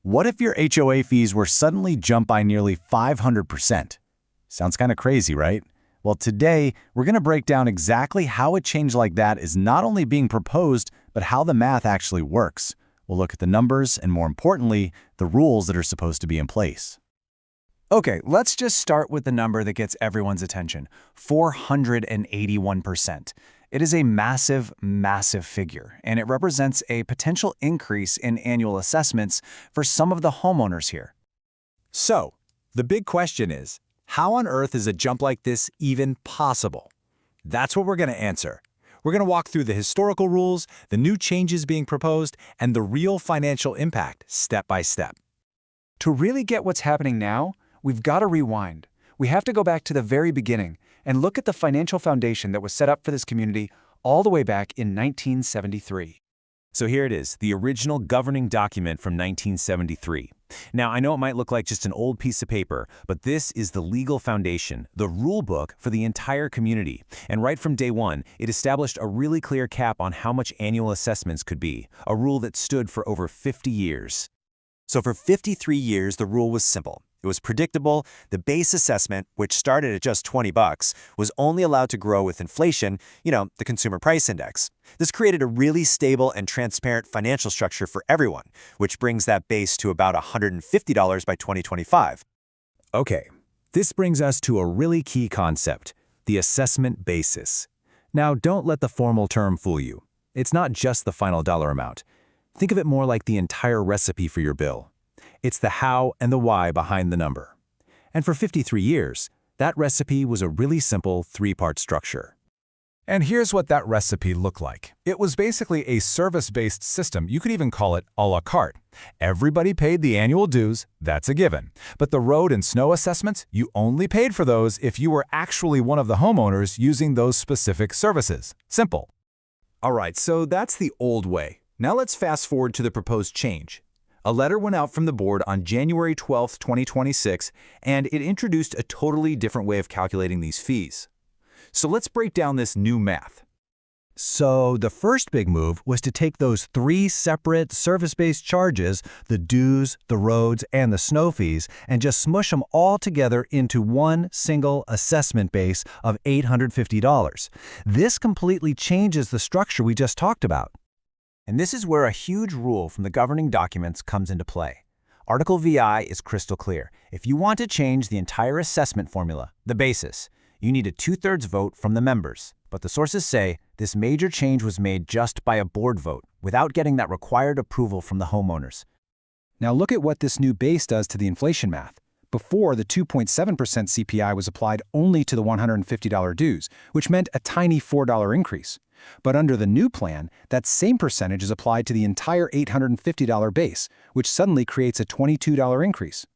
What if your HOA fees were suddenly jumped by nearly 500%? Sounds kind of crazy, right? Well, today, we're going to break down exactly how a change like that is not only being proposed, but how the math actually works. We'll look at the numbers and, more importantly, the rules that are supposed to be in place. Okay, let's just start with the number that gets everyone's attention, 481%. It is a massive, massive figure, and it represents a potential increase in annual assessments for some of the homeowners here. So, the big question is, how on earth is a jump like this even possible? That's what we're going to answer. We're going to walk through the historical rules, the new changes being proposed, and the real financial impact step by step. To really get what's happening now, we've got to rewind. We have to go back to the very beginning and look at the financial foundation that was set up for this community all the way back in 1973. So here it is, the original governing document from 1973. Now, I know it might look like just an old piece of paper, but this is the legal foundation, the rule book for the entire community. And right from day one, it established a really clear cap on how much annual assessments could be, a rule that stood for over 50 years. So for 53 years, the rule was simple. It was predictable. The base assessment, which started at just $20, was only allowed to grow with inflation, the consumer price index. This created a really stable and transparent financial structure for everyone, which brings that base to about $150 by 2025. Okay, this brings us to a really key concept, the assessment basis. Now, don't let the formal term fool you. It's not just the final dollar amount. Think of it more like the entire recipe for your bill. It's the how and the why behind the number. And for 53 years, that recipe was a really simple three-part structure. And here's what that recipe looked like. It was basically a service-based system. You could even call it a la carte. Everybody paid the annual dues, that's a given. But the road and snow assessments, you only paid for those if you were actually one of the homeowners using those specific services. Simple. All right, so that's the old way. Now let's fast forward to the proposed change. A letter went out from the board on January 12, 2026, and it introduced a totally different way of calculating these fees. So let's break down this new math. So the first big move was to take those three separate service-based charges, the dues, the roads, and the snow fees, and just smush them all together into one single assessment base of $850. This completely changes the structure we just talked about. And this is where a huge rule from the governing documents comes into play. Article VI is crystal clear. If you want to change the entire assessment formula, the basis, you need a 2/3 vote from the members. But the sources say this major change was made just by a board vote, without getting that required approval from the homeowners. Now look at what this new base does to the inflation math. Before, the 2.7% CPI was applied only to the $150 dues, which meant a tiny $4 increase. But under the new plan, that same percentage is applied to the entire $850 base, which suddenly creates a $22 increase.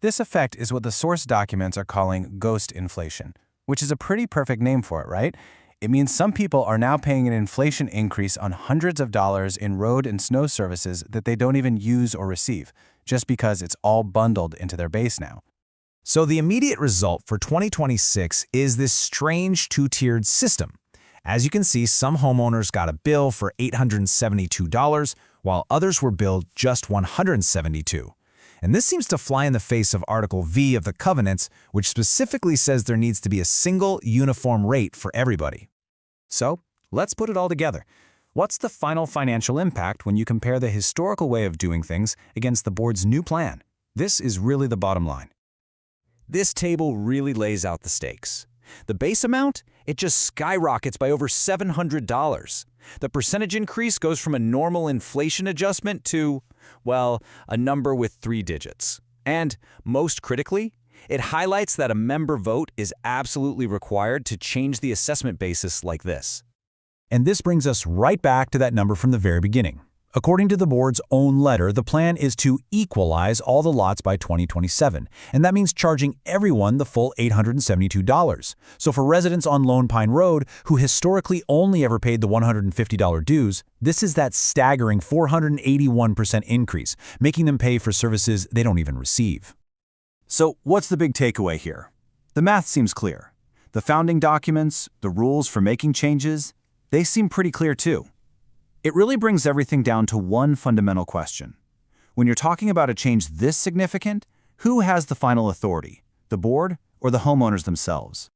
This effect is what the source documents are calling ghost inflation, which is a pretty perfect name for it, right? It means some people are now paying an inflation increase on hundreds of dollars in road and snow services that they don't even use or receive, just because it's all bundled into their base now. So the immediate result for 2026 is this strange two-tiered system. As you can see, some homeowners got a bill for $872, while others were billed just $172. And this seems to fly in the face of Article V of the Covenants, which specifically says there needs to be a single, uniform rate for everybody. So, let's put it all together. What's the final financial impact when you compare the historical way of doing things against the board's new plan? This is really the bottom line. This table really lays out the stakes. The base amount, it just skyrockets by over $700. The percentage increase goes from a normal inflation adjustment to, well, a number with 3 digits. And, most critically, it highlights that a member vote is absolutely required to change the assessment basis like this. And this brings us right back to that number from the very beginning. According to the board's own letter, the plan is to equalize all the lots by 2027, and that means charging everyone the full $872. So for residents on Lone Pine Road, who historically only ever paid the $150 dues, this is that staggering 481% increase, making them pay for services they don't even receive. So what's the big takeaway here? The math seems clear. The founding documents, the rules for making changes, they seem pretty clear too. It really brings everything down to one fundamental question. When you're talking about a change this significant, who has the final authority? The board or the homeowners themselves?